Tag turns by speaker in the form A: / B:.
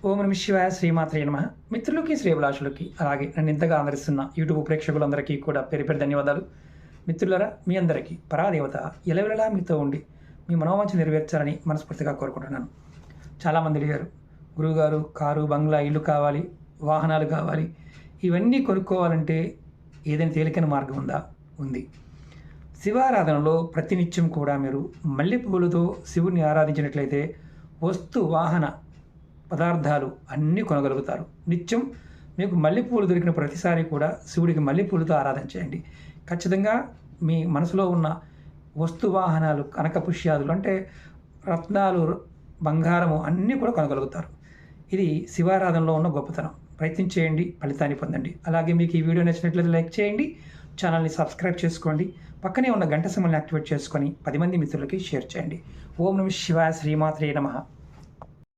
A: ఓం నమ శివాయ, శ్రీమాత్రే నమః. మిత్రులకి, శ్రేభిలాషులకి, అలాగే నన్ను ఇంతగా ఆదరిస్తున్న యూట్యూబ్ ప్రేక్షకులందరికీ కూడా పేరు పేరు ధన్యవాదాలు. మిత్రులరా, మీ అందరికీ పరాదేవత ఎలవెలలా మీతో ఉండి మీ మనోవాంఛ నెరవేర్చాలని మనస్ఫూర్తిగా కోరుకుంటున్నాను. చాలామంది అడిగారు, గురువుగారు కారు, బంగ్లా, ఇల్లు కావాలి, వాహనాలు కావాలి, ఇవన్నీ కొనుక్కోవాలంటే ఏదైనా తేలికైన మార్గం ఉందా? ఉంది. శివారాధనలో ప్రతినిత్యం కూడా మీరు మల్లెపూలతో శివుని ఆరాధించినట్లయితే వాహన పదార్థాలు అన్నీ కొనగలుగుతారు. నిత్యం మీకు మల్లెపూలు దొరికిన ప్రతిసారి కూడా శివుడికి మల్లెపూలతో ఆరాధన చేయండి. ఖచ్చితంగా మీ మనసులో ఉన్న వాహనాలు, కనకపుష్యాదులు అంటే రత్నాలు, బంగారము అన్నీ కూడా కొనగలుగుతారు. ఇది శివారాధనలో ఉన్న గొప్పతనం. ప్రయత్నం చేయండి, ఫలితాన్ని పొందండి. అలాగే మీకు ఈ వీడియో నచ్చినట్లయితే లైక్ చేయండి, ఛానల్ని సబ్స్క్రైబ్ చేసుకోండి, పక్కనే ఉన్న గంట సింబల్ని యాక్టివేట్ చేసుకొని 10 మంది మిత్రులకి షేర్ చేయండి. ఓం నమః శివాయ, శ్రీమాత్రే నమః.